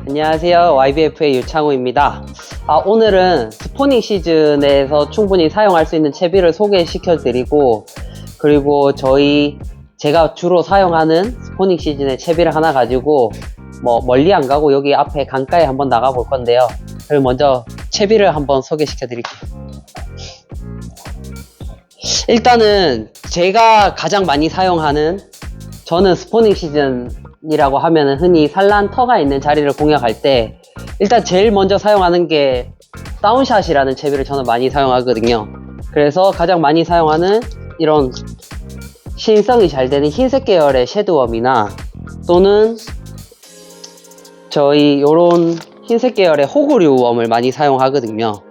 안녕하세요, YBF의 유창우입니다. 오늘은 스포닝 시즌에서 충분히 사용할 수 있는 채비를 소개시켜 드리고, 그리고 제가 주로 사용하는 스포닝 시즌의 채비를 하나 가지고 멀리 안 가고 여기 앞에 강가에 한번 나가 볼 건데요. 그럼 먼저 채비를 한번 소개시켜 드릴게요. 일단은 제가 가장 많이 사용하는, 저는 스포닝 시즌이라고 하면 흔히 산란 터가 있는 자리를 공략할 때 일단 제일 먼저 사용하는 게 다운샷이라는 채비를 저는 많이 사용하거든요. 그래서 가장 많이 사용하는 이런 시인성이 잘 되는 흰색 계열의 섀도우웜이나 또는 요런 흰색 계열의 호구류 웜을 많이 사용하거든요.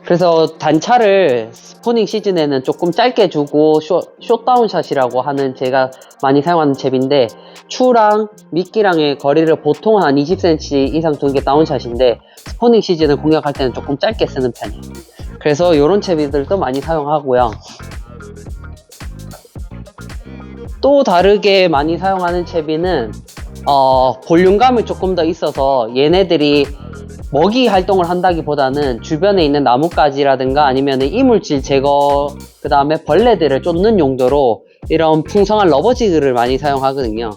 그래서 단차를 스포닝 시즌에는 조금 짧게 주고 숏다운샷이라고 하는 제가 많이 사용하는 잽인데, 추랑 미끼랑의 거리를 보통 한 20cm 이상 두는 게 다운샷인데 스포닝 시즌을 공략할 때는 조금 짧게 쓰는 편이에요. 그래서 이런 채비들도 많이 사용하고요. 또 다르게 많이 사용하는 채비는 볼륨감이 조금 더 있어서, 얘네들이 먹이 활동을 한다기보다는 주변에 있는 나뭇가지라든가 아니면 이물질 제거, 그 다음에 벌레들을 쫓는 용도로 이런 풍성한 러버지그를 많이 사용하거든요.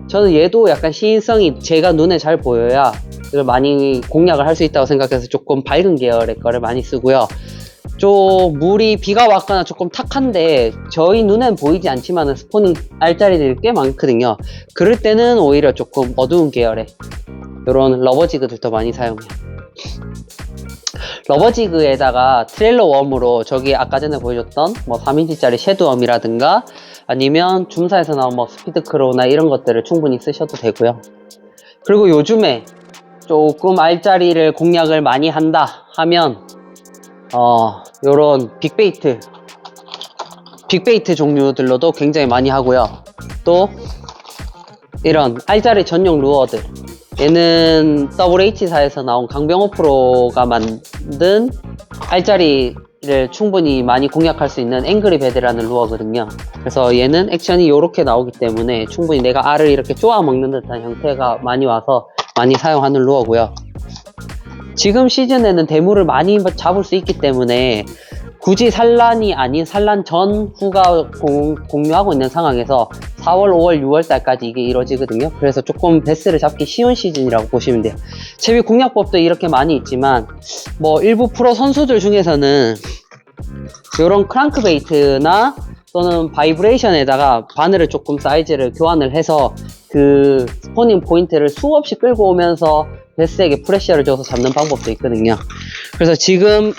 저는 얘도 약간 시인성이 제가 눈에 잘 보여야 이걸 많이 공략을 할 수 있다고 생각해서 조금 밝은 계열의 거를 많이 쓰고요. 좀 물이 비가 왔거나 조금 탁한데 저희 눈엔 보이지 않지만 스포닝 알짜리들이 꽤 많거든요. 그럴 때는 오히려 조금 어두운 계열의 이런 러버지그들도 많이 사용해요. 러버지그에다가 트레일러 웜으로 저기 아까 전에 보여줬던 3인치짜리 섀도우웜이라든가 아니면 줌사에서 나온 스피드크로우나 이런 것들을 충분히 쓰셔도 되고요. 그리고 요즘에 조금 알짜리를 공략을 많이 한다 하면 요런 빅베이트 종류들로도 굉장히 많이 하고요. 또 이런 알짜리 전용 루어들, 얘는 WH사에서 나온 강병호 프로가 만든 알짜리를 충분히 많이 공략할 수 있는 앵그리베드라는 루어거든요. 그래서 얘는 액션이 이렇게 나오기 때문에 충분히 내가 알을 이렇게 쪼아 먹는 듯한 형태가 많이 와서 많이 사용하는 루어고요. 지금 시즌에는 대물을 많이 잡을 수 있기 때문에 굳이 산란이 아닌 산란 전 후가 공유하고 있는 상황에서 4월, 5월, 6월 달까지 이게 이루어지거든요. 그래서 조금 베스를 잡기 쉬운 시즌이라고 보시면 돼요. 채비 공략법도 이렇게 많이 있지만 일부 프로 선수들 중에서는 이런 크랑크베이트나 또는 바이브레이션에다가 바늘을 조금 사이즈를 교환을 해서 그 스포닝 포인트를 수없이 끌고 오면서 베스에게 프레셔를 줘서 잡는 방법도 있거든요. 그래서 지금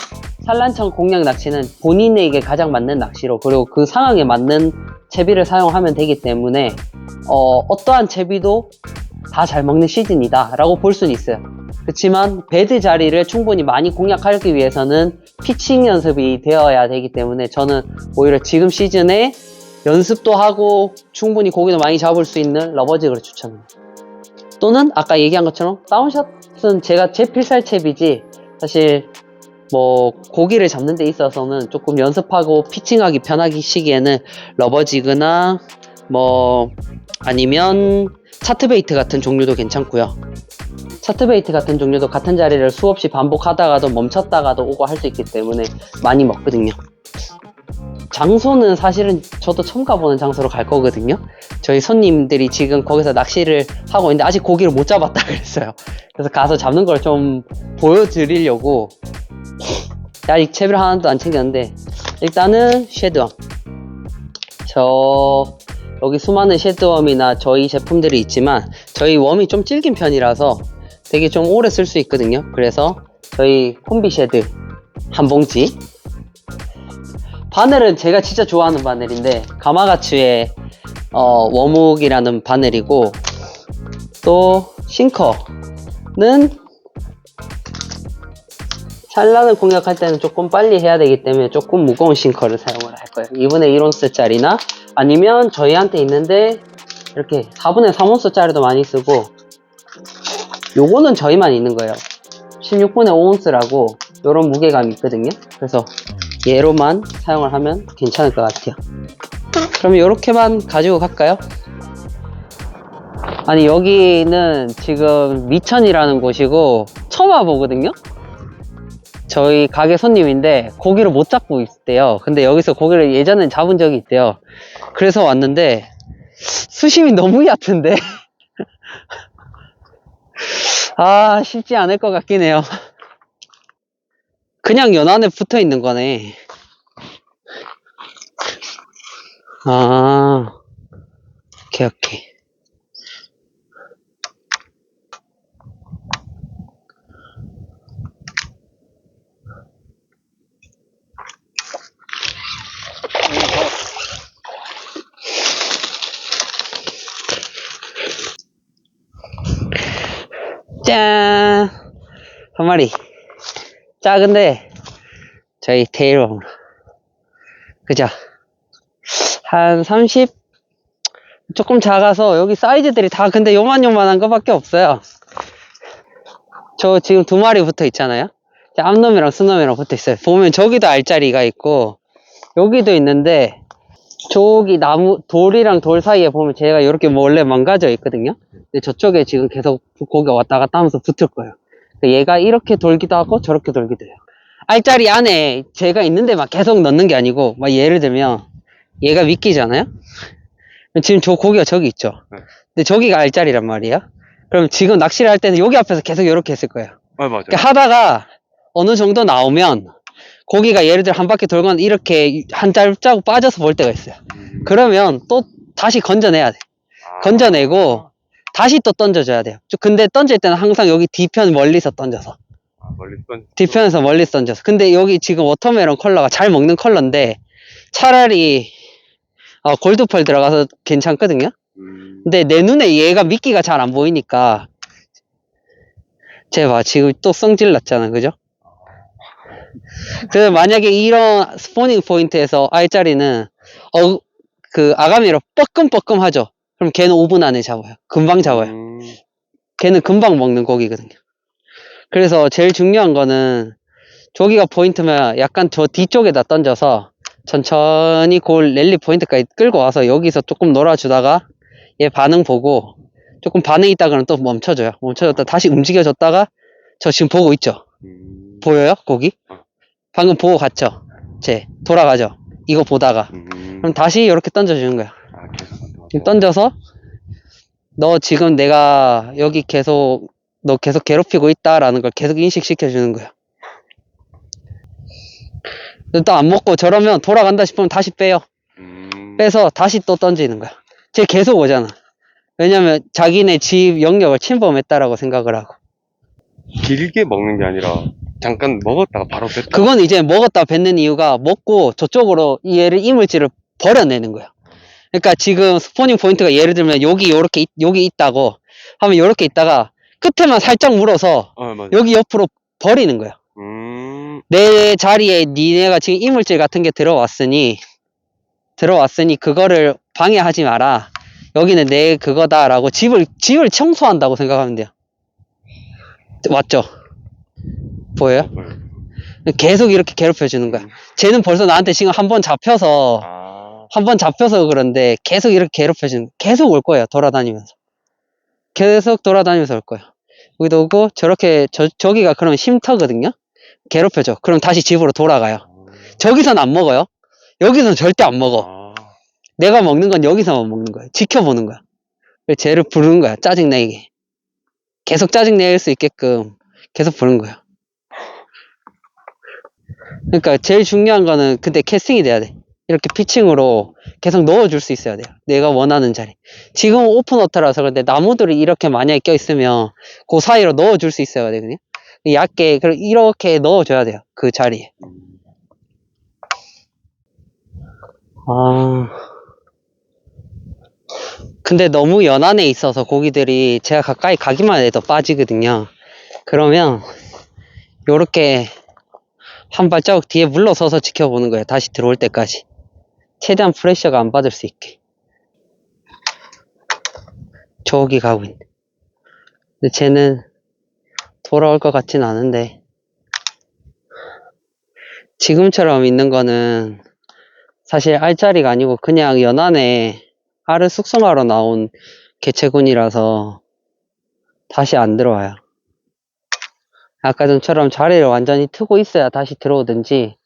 산란청 공략 낚시는 본인에게 가장 맞는 낚시로, 그리고 그 상황에 맞는 채비를 사용하면 되기 때문에 어떠한 채비도 다 잘 먹는 시즌이다 라고 볼 수는 있어요. 그렇지만 배드 자리를 충분히 많이 공략하기 위해서는 피칭 연습이 되어야 되기 때문에 저는 오히려 지금 시즌에 연습도 하고 충분히 고기도 많이 잡을 수 있는 러버지그를 추천합니다. 또는 아까 얘기한 것처럼 다운샷은 제 필살 채비지, 사실 고기를 잡는 데 있어서는 조금 연습하고 피칭하기 편하기 시기에는 러버지그나 아니면 차트베이트 같은 종류도 괜찮고요. 차트베이트 같은 종류도 같은 자리를 수없이 반복하다가도 멈췄다가도 오고 할 수 있기 때문에 많이 먹거든요. 장소는 사실은 저도 처음 가보는 장소로 갈 거거든요. 저희 손님들이 지금 거기서 낚시를 하고 있는데 아직 고기를 못 잡았다 그랬어요. 그래서 가서 잡는 걸 좀 보여드리려고 아직 채비를 하나도 안 챙겼는데, 일단은 섀도우웜, 여기 수많은 섀도우웜이나 저희 제품들이 있지만 저희 웜이 좀 질긴 편이라서 되게 좀 오래 쓸 수 있거든요. 그래서 저희 콤비 쉐드 한 봉지, 바늘은 제가 진짜 좋아하는 바늘인데 가마가츠의 워묵이라는 바늘이고, 또 싱커는 산란을 공략할 때는 조금 빨리 해야 되기 때문에 조금 무거운 싱커를 사용을 할 거예요. 2분의 1온스짜리나 아니면 저희한테 있는데 이렇게 4분의 3온스짜리도 많이 쓰고, 요거는 저희만 있는 거예요. 16분의 5온스라고 요런 무게감이 있거든요. 그래서 얘로만 사용을 하면 괜찮을 것 같아요. 그럼 이렇게만 가지고 갈까요? 아니, 여기는 지금 미천이라는 곳이고 처음 와보거든요. 저희 가게 손님인데 고기를 못 잡고 있대요. 근데 여기서 고기를 예전엔 잡은 적이 있대요. 그래서 왔는데 수심이 너무 얕은데 아, 쉽지 않을 것 같긴 해요. 그냥 연안에 붙어 있는 거네. 아, 오케이, 오케이. 짠! 한 마리. 작은데, 저희 테일웜으로. 그죠? 한 30? 조금 작아서, 여기 사이즈들이 다 근데 요만요만한 거밖에 없어요. 저 지금 두 마리 붙어 있잖아요? 암놈이랑 수놈이랑 붙어 있어요. 보면 저기도 알짜리가 있고, 여기도 있는데, 저기 나무, 돌이랑 돌 사이에 보면 제가 이렇게 원래 망가져 있거든요? 근데 저쪽에 지금 계속 고기가 왔다 갔다 하면서 붙을 거예요. 얘가 이렇게 돌기도 하고 저렇게 돌기도 해요. 알짜리 안에 제가 있는데 막 계속 넣는 게 아니고, 막 예를 들면 얘가 미끼잖아요? 지금 저 고기가 저기 있죠? 근데 저기가 알짜리란 말이에요? 그럼 지금 낚시를 할 때는 여기 앞에서 계속 이렇게 했을 거예요. 맞아요. 그러니까 하다가 어느 정도 나오면 고기가 예를 들어 한 바퀴 돌거나 이렇게 한 발자국 빠져서 볼 때가 있어요. 그러면 또 다시 건져내야 돼. 건져내고 다시 또 던져줘야 돼요. 근데 던질 때는 항상 여기 뒤편 멀리서 던져서. 뒤편에서 멀리서 던져서. 근데 여기 지금 워터멜론 컬러가 잘 먹는 컬러인데 차라리 골드펄 들어가서 괜찮거든요. 근데 내 눈에 얘가 미끼가 잘 안 보이니까 제가 지금 또 성질 났잖아, 그죠? 그래서 만약에 이런 스포닝 포인트에서 알짜리는 그 아가미로 뻐끔뻐끔 하죠. 그럼 걔는 5분 안에 잡아요. 금방 잡아요. 걔는 금방 먹는 고기거든요. 그래서 제일 중요한 거는 저기가 포인트면 약간 저 뒤쪽에다 던져서 천천히 그 랠리 포인트까지 끌고 와서 여기서 조금 놀아주다가 얘 반응 보고 조금 반응 있다가는 또 멈춰줘요. 멈춰줬다 다시 움직여줬다가 저 지금 보고 있죠? 보여요? 고기? 방금 보고 갔죠? 쟤 돌아가죠? 이거 보다가 그럼 다시 이렇게 던져주는 거야. 던져서 너 지금 내가 여기 계속 너 계속 괴롭히고 있다라는 걸 계속 인식시켜 주는 거야. 또 안 먹고 저러면 돌아간다 싶으면 다시 빼요. 빼서 다시 또 던지는 거야. 쟤 계속 오잖아. 왜냐면 자기네 집 영역을 침범했다라고 생각을 하고. 길게 먹는 게 아니라 잠깐 먹었다가 바로 뺐다. 그건 이제 먹었다 뱉는 이유가 먹고 저쪽으로 얘를 이물질을 버려내는 거야. 그러니까 지금 스포닝 포인트가 예를 들면 여기 요렇게 여기 있다고 하면 요렇게 있다가 끝에만 살짝 물어서 맞아요. 여기 옆으로 버리는 거야. 내 자리에 니네가 지금 이물질 같은 게 들어왔으니 그거를 방해하지 마라. 여기는 내 그거다라고 집을 청소한다고 생각하면 돼요. 맞죠? 보여요? 계속 이렇게 괴롭혀 주는 거야. 쟤는 벌써 나한테 지금 한 번 잡혀서 그런데 계속 이렇게 괴롭혀 주는, 계속 올 거예요. 돌아다니면서. 계속 돌아다니면서 올 거예요. 여기도 오고, 저렇게, 저기가 그러면 쉼터거든요? 괴롭혀줘. 그럼 다시 집으로 돌아가요. 저기선 안 먹어요. 여기선 절대 안 먹어. 내가 먹는 건 여기서만 먹는 거야. 지켜보는 거야. 그래서 쟤를 부르는 거야. 짜증내게. 계속 짜증낼 수 있게끔 계속 부르는 거야. 그러니까 제일 중요한 거는 근데 캐스팅이 돼야 돼. 이렇게 피칭으로 계속 넣어줄 수 있어야 돼요. 내가 원하는 자리. 지금 오픈워터라서 근데 나무들이 이렇게 만약에 껴있으면 그 사이로 넣어줄 수 있어야 되거든요. 얇게 이렇게 넣어줘야 돼요. 그 자리에. 근데 너무 연안에 있어서 고기들이 제가 가까이 가기만 해도 빠지거든요. 그러면 요렇게 한 발자국 뒤에 물러서서 지켜보는 거예요. 다시 들어올 때까지. 최대한 프레셔가 안 받을 수 있게. 저기 가고 있네. 근데 쟤는 돌아올 것 같진 않은데 지금처럼 있는 거는 사실 알짜리가 아니고 그냥 연안에 알을 숙성하러 나온 개체군이라서 다시 안 들어와요. 아까 전처럼 자리를 완전히 트고 있어야 다시 들어오든지,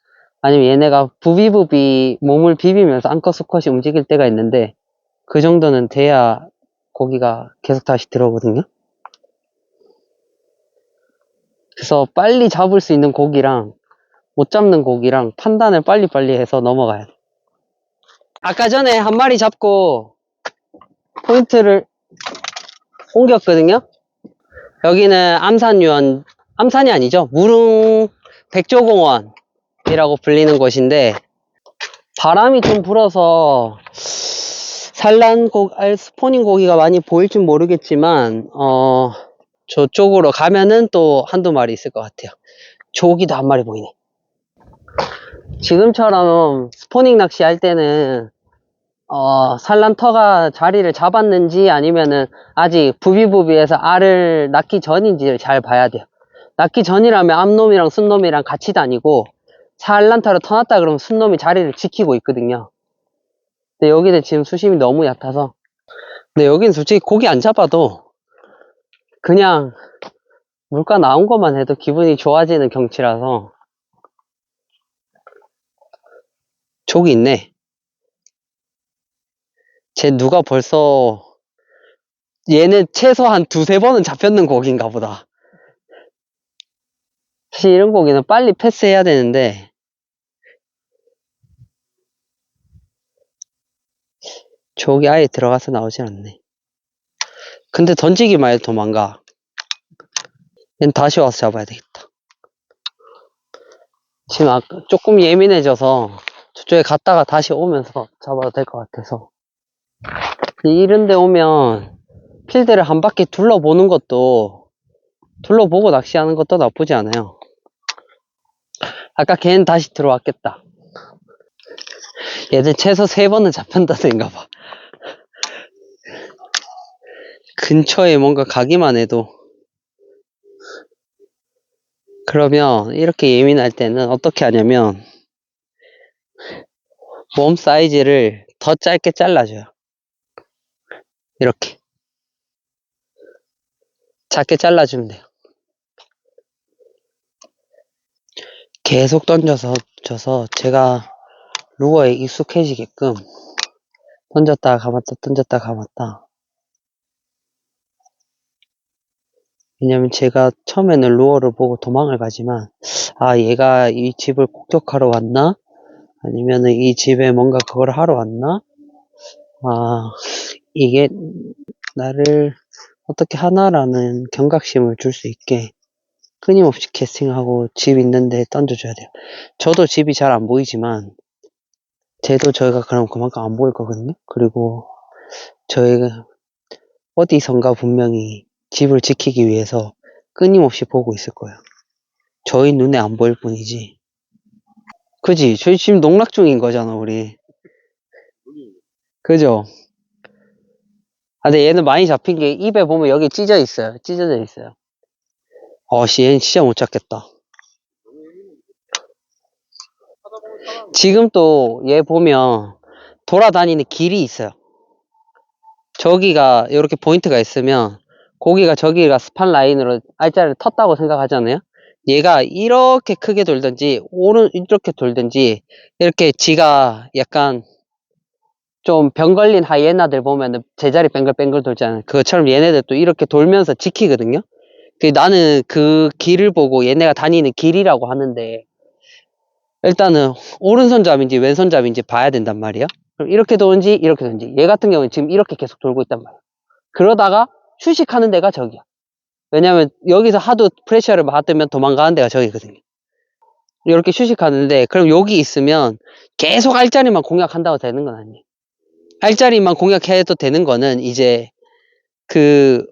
아니면 얘네가 부비부비 몸을 비비면서 암컷 수컷이 움직일 때가 있는데, 그 정도는 돼야 고기가 계속 다시 들어오거든요. 그래서 빨리 잡을 수 있는 고기랑 못 잡는 고기랑 판단을 빨리빨리 해서 넘어가야 돼. 아까 전에 한 마리 잡고 포인트를 옮겼거든요. 여기는 암산이 아니죠. 무릉 백조공원이라고 불리는 곳인데, 바람이 좀 불어서 스포닝 고기가 많이 보일진 모르겠지만, 저쪽으로 가면은 또 한두 마리 있을 것 같아요. 조기도 한 마리 보이네. 지금처럼 스포닝 낚시 할 때는 산란터가 자리를 잡았는지 아니면은 아직 부비부비해서 알을 낳기 전인지를 잘 봐야 돼요. 낳기 전이라면 암놈이랑 순놈이랑 같이 다니고, 산란터를 터놨다 그러면 순놈이 자리를 지키고 있거든요. 근데 여기는 지금 수심이 너무 얕아서, 근데 여기는 솔직히 고기 안 잡아도 그냥 물가 나온 것만 해도 기분이 좋아지는 경치라서. 저기 있네. 쟤 누가 벌써, 얘는 최소한 두세 번은 잡혔는 고기인가 보다. 사실 이런 고기는 빨리 패스해야 되는데, 저기 아예 들어가서 나오진 않네. 근데 던지기만 해도 도망가. 얘는 다시 와서 잡아야 되겠다. 지금 조금 예민해져서 저쪽에 갔다가 다시 오면서 잡아도 될 것 같아서. 이런 데 오면 필드를 한 바퀴 둘러보는 것도, 둘러보고 낚시하는 것도 나쁘지 않아요. 아까 걔는 다시 들어왔겠다. 얘들 최소 3번은 잡힌다든가 봐. 근처에 뭔가 가기만 해도. 그러면 이렇게 예민할 때는 어떻게 하냐면, 몸 사이즈를 더 짧게 잘라줘요. 이렇게 작게 잘라주면 돼요. 계속 던져서 제가 루어에 익숙해지게끔 던졌다가 감았다 던졌다가 감았다. 왜냐면 제가 처음에는 루어를 보고 도망을 가지만, 얘가 이 집을 공격하러 왔나? 아니면은 이 집에 뭔가 그걸 하러 왔나? 이게 나를 어떻게 하나라는 경각심을 줄 수 있게 끊임없이 캐스팅하고 집 있는데 던져줘야 돼요. 저도 집이 잘 안 보이지만 쟤도 저희가 그럼 그만큼 안 보일 거거든요. 그리고 저희가 어디선가 분명히 집을 지키기 위해서 끊임없이 보고 있을 거예요. 저희 눈에 안 보일 뿐이지. 그지? 저희 지금 농락 중인 거잖아, 우리. 그죠? 근데 얘는 많이 잡힌 게 입에 보면 여기 찢어져 있어요. 얘는 진짜 못 잡겠다. 지금 또 얘 보면 돌아다니는 길이 있어요. 저기가 이렇게 포인트가 있으면 고기가 저기가 스판 라인으로 알짜리를 텄다고 생각하잖아요. 얘가 이렇게 크게 돌든지 이렇게 돌든지, 이렇게 지가 약간 좀 병 걸린 하이에나들 보면은 제자리 뱅글뱅글 돌잖아요. 그것처럼 얘네들도 이렇게 돌면서 지키거든요. 나는 그 길을 보고 얘네가 다니는 길이라고 하는데, 일단은 오른손잡인지 왼손잡인지 봐야 된단 말이에요. 그럼 이렇게 도는지 이렇게 도는지. 얘 같은 경우는 지금 이렇게 계속 돌고 있단 말이에요. 그러다가 휴식하는 데가 저기야. 왜냐면 여기서 하도 프레셔를 받으면 도망가는 데가 저기거든요. 이렇게 휴식하는데, 그럼 여기 있으면 계속 알짜리만 공략한다고 되는 건 아니에요. 알짜리만 공략해도 되는 거는 이제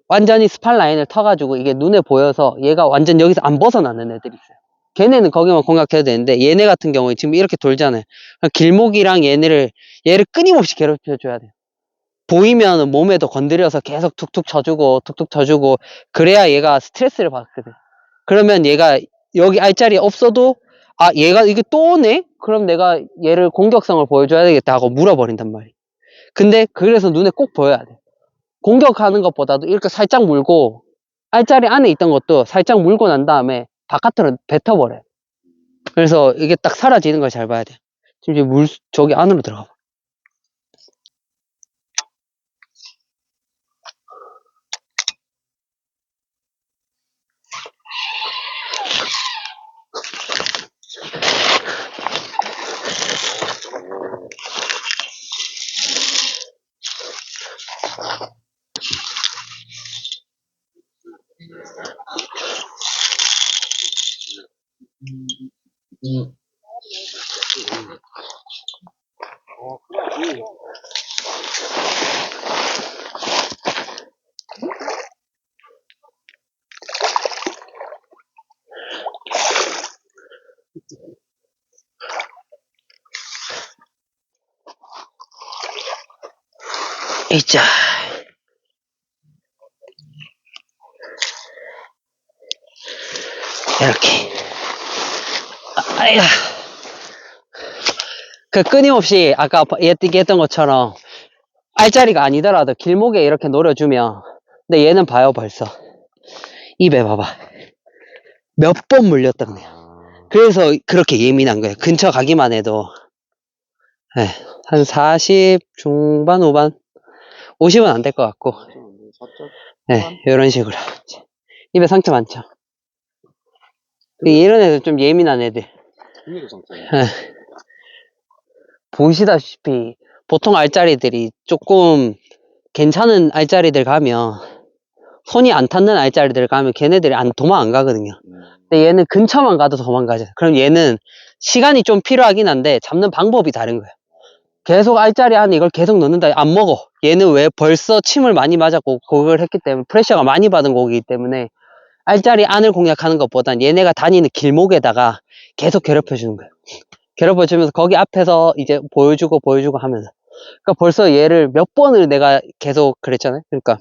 완전히 스판 라인을 터가지고 이게 눈에 보여서 얘가 완전 여기서 안 벗어나는 애들이 있어요. 걔네는 거기만 공략해도 되는데, 얘네 같은 경우에 지금 이렇게 돌잖아요. 길목이랑 얘를 끊임없이 괴롭혀줘야 돼요. 보이면 몸에도 건드려서 계속 툭툭 쳐주고, 그래야 얘가 스트레스를 받거든. 그러면 얘가 여기 알짜리 없어도 아, 얘가 이게 또 오네? 그럼 내가 얘를 공격성을 보여줘야 되겠다 하고 물어버린단 말이야. 근데 그래서 눈에 꼭 보여야 돼. 공격하는 것보다도 이렇게 살짝 물고, 알짜리 안에 있던 것도 살짝 물고 난 다음에 바깥으로 뱉어버려. 그래서 이게 딱 사라지는 걸 잘 봐야 돼. 지금 이제 저기 안으로 들어가 봐. 이자. 이렇게. 아야. 그 끊임없이 아까 얘기했던 것처럼 알짜리가 아니더라도 길목에 이렇게 노려주면, 근데 얘는 봐요 벌써 입에 봐봐 몇 번 물렸다 그냥. 그래서 그렇게 예민한 거예요. 근처 가기만 해도. 네, 한 40 중반 후반 50은 안 될 것 같고, 네, 이런 식으로 입에 상처 많죠. 이런 애들 좀 예민한 애들. 네. 보시다시피 보통 알짜리들이 조금 괜찮은 알짜리들 가면, 손이 안 닿는 알짜리들 가면 걔네들이 도망 안 가거든요. 근데 얘는 근처만 가도 도망가죠. 그럼 얘는 시간이 좀 필요하긴 한데 잡는 방법이 다른 거예요. 계속 알짜리 안에 이걸 계속 넣는다, 안 먹어. 얘는 왜 벌써 침을 많이 맞았고 그걸 했기 때문에 프레셔가 많이 받은 거기 때문에 알짜리 안을 공략하는 것보단 얘네가 다니는 길목에다가 계속 괴롭혀 주는 거예요. 괴롭혀 주면서 거기 앞에서 이제 보여주고 하면서, 그러니까 벌써 얘를 몇 번을 내가 계속 그랬잖아요. 그러니까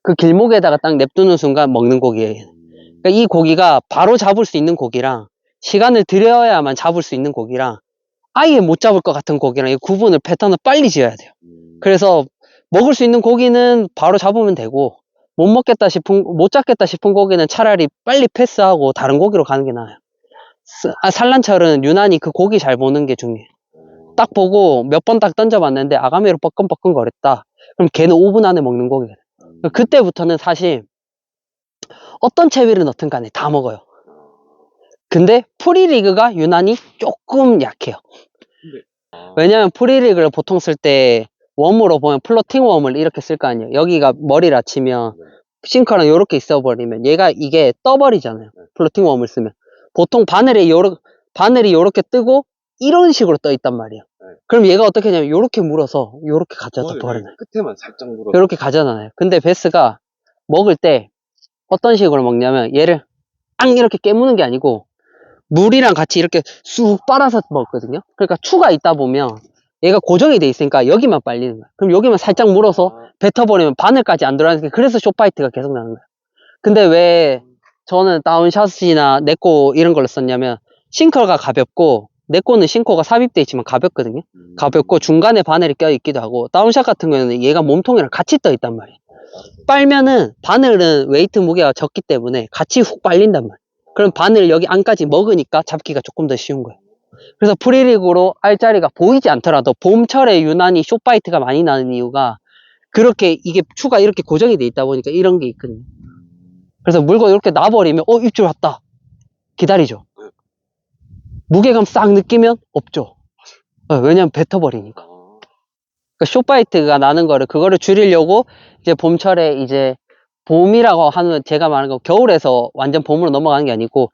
그 길목에다가 딱 냅두는 순간 먹는 고기예요. 그러니까 이 고기가 바로 잡을 수 있는 고기랑 시간을 들여야만 잡을 수 있는 고기랑 아예 못 잡을 것 같은 고기랑 이 구분을, 패턴을 빨리 지어야 돼요. 그래서 먹을 수 있는 고기는 바로 잡으면 되고, 못 잡겠다 싶은 고기는 차라리 빨리 패스하고 다른 고기로 가는 게 나아요. 산란철은 유난히 그 고기 잘 보는 게 중요해요. 딱 보고 몇 번 딱 던져봤는데 아가미로 뻐끔뻐끔 거렸다. 그럼 걔는 5분 안에 먹는 고기가 돼요. 그때부터는 사실 어떤 채비를 넣든 간에 다 먹어요. 근데 프리리그가 유난히 조금 약해요. 왜냐면 프리리그를 보통 쓸 때 웜으로 보면 플로팅 웜을 이렇게 쓸 거 아니에요. 여기가 머리라 치면 싱커랑 이렇게 있어버리면 얘가 이게 떠버리잖아요. 플로팅 웜을 쓰면 보통 바늘이 요렇게 뜨고 이런 식으로 떠 있단 말이에요. 그럼 얘가 어떻게 하냐면 요렇게 물어서 요렇게 가져다 버려요. 끝에만 살짝 물어. 요렇게 가져놔요. 근데 베스가 먹을 때 어떤 식으로 먹냐면 얘를 이렇게 깨무는 게 아니고 물이랑 같이 이렇게 쑥 빨아서 먹거든요. 그러니까 추가 있다 보면 얘가 고정이 돼 있으니까 여기만 빨리는 거야. 그럼 여기만 살짝 물어서 뱉어버리면 바늘까지 안 들어가는 게, 그래서 숏바이트가 계속 나는 거야. 근데 왜 저는 다운샷이나 네코 이런 걸로 썼냐면, 싱커가 가볍고 네코는 싱커가 삽입돼 있지만 가볍거든요. 가볍고 중간에 바늘이 껴 있기도 하고, 다운샷 같은 경우는 얘가 몸통이랑 같이 떠 있단 말이에요. 빨면은 바늘은 웨이트 무게가 적기 때문에 같이 훅 빨린단 말이에요. 그럼 바늘 여기 안까지 먹으니까 잡기가 조금 더 쉬운 거예요. 그래서 프리릭으로 알짜리가 보이지 않더라도 봄철에 유난히 숏바이트가 많이 나는 이유가, 그렇게 이게 추가 이렇게 고정이 돼 있다 보니까 이런 게 있거든요. 그래서 물고 이렇게 놔버리면 입질 왔다, 기다리죠. 무게감 싹 느끼면 없죠. 왜냐면 뱉어버리니까. 그러니까 숏바이트가 나는 그거를 줄이려고 이제 봄철에 이제, 봄이라고 하는, 제가 말하는 건 겨울에서 완전 봄으로 넘어가는 게 아니고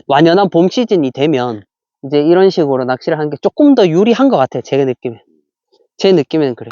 완연한 봄 시즌이 되면 이제 이런 식으로 낚시를 하는 게 조금 더 유리한 것 같아요. 제 느낌에는 그래요.